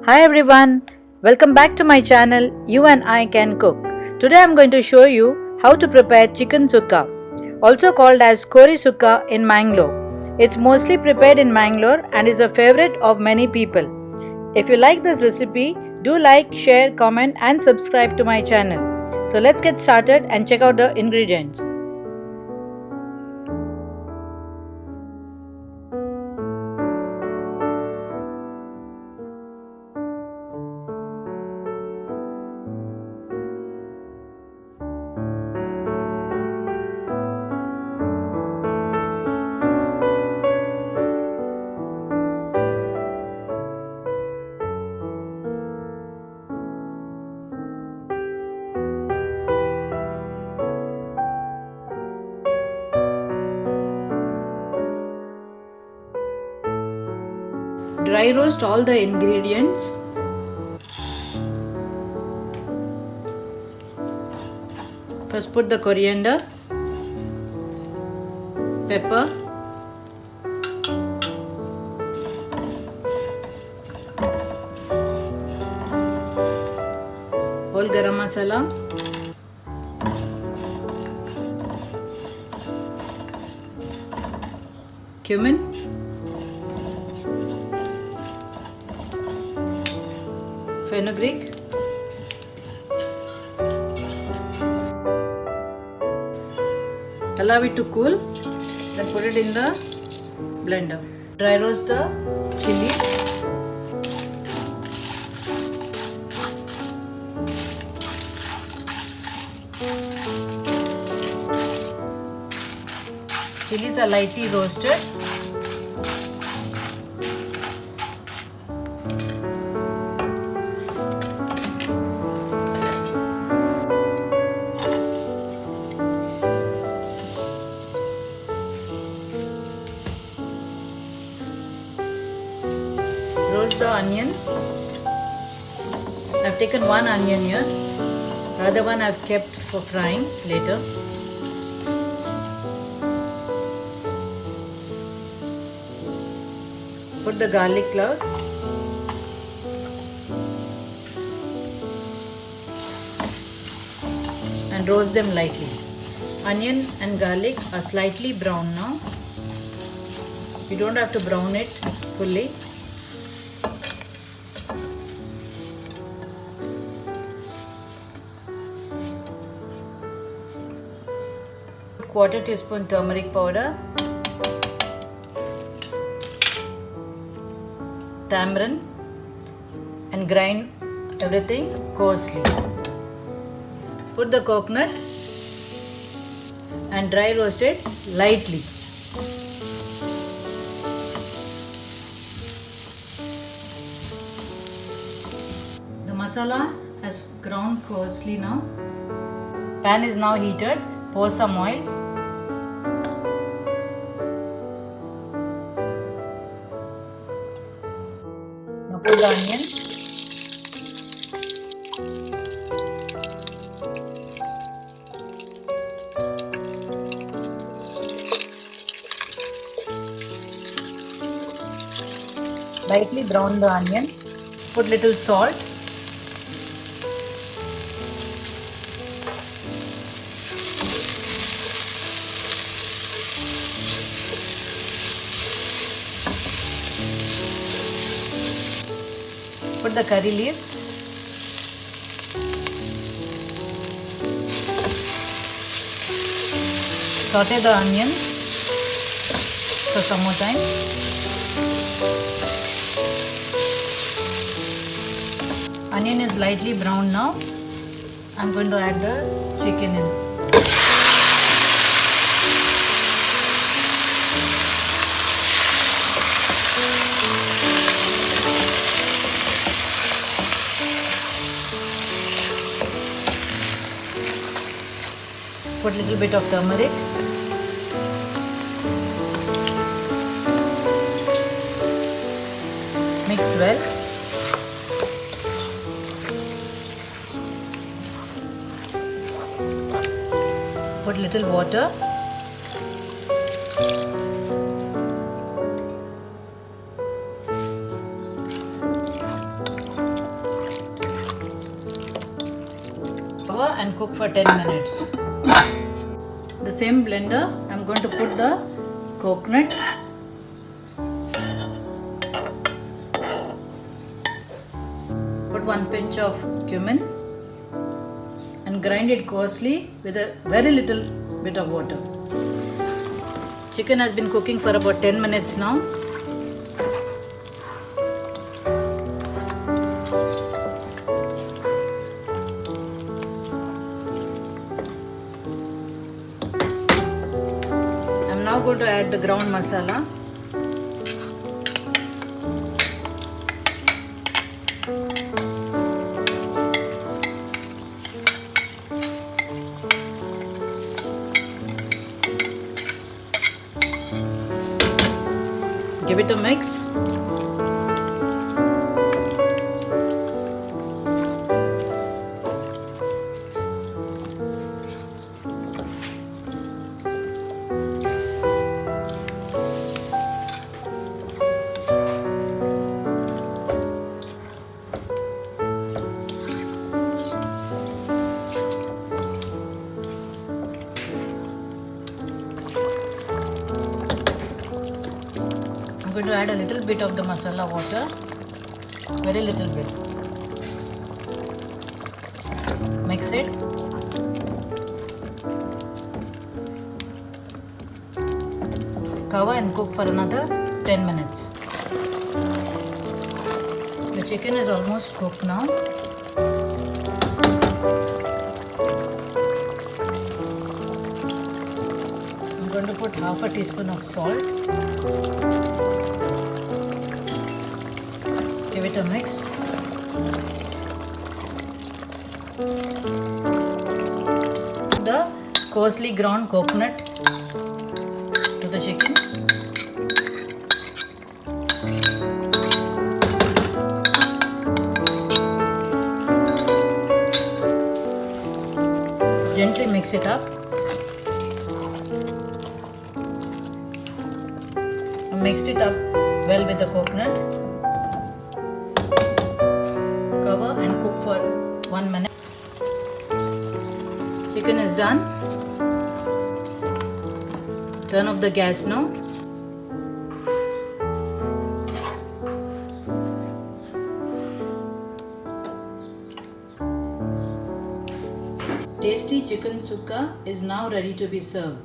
Hi everyone, welcome back to my channel You and I Can Cook. Today I am going to show you how to prepare Chicken Sukka, also called as Kori Sukka in Mangalore. It's mostly prepared in Mangalore and is a favorite of many people. If you like this recipe, do like, share, comment and subscribe to my channel. So let's get started and check out the ingredients. Dry roast all the ingredients. First put the coriander, pepper, whole garam masala, cumin, fenugreek, allow it to cool, then put it in the blender. Dry roast the chili, chilies are lightly roasted. Roast the onion. I've taken one onion here. The other one I've kept for frying later. Put the garlic cloves. And roast them lightly. Onion and garlic are slightly brown now. You don't have to brown it fully. Quarter teaspoon turmeric powder, tamarind, and grind everything coarsely. Put the coconut and dry roast it lightly. The masala has ground coarsely now. Pan is now heated. Pour some oil. Now put the onion. Lightly brown the onion. Put little salt. Put the curry leaves. Saute the onion for some more time. Onion is lightly brown now. I'm going to add the chicken in. Put a little bit of turmeric. Mix well. Put little water. Cover and cook for 10 minutes. The same blender, I am going to put the coconut, put 1 pinch of cumin and grind it coarsely with a very little bit of water. Chicken has been cooking for about 10 minutes now. I'm now going to add the ground masala. Give it a mix. I'm going to add a little bit of the masala water, very little bit. Mix it. Cover and cook for another 10 minutes. The chicken is almost cooked now. I'm going to put half a teaspoon of salt. Give it a mix. The coarsely ground coconut to the chicken. Gently mix it up. I mixed it up well with the coconut. Cover and cook for 1 minute. Chicken is done. Turn off the gas now. Tasty chicken sukka is now ready to be served.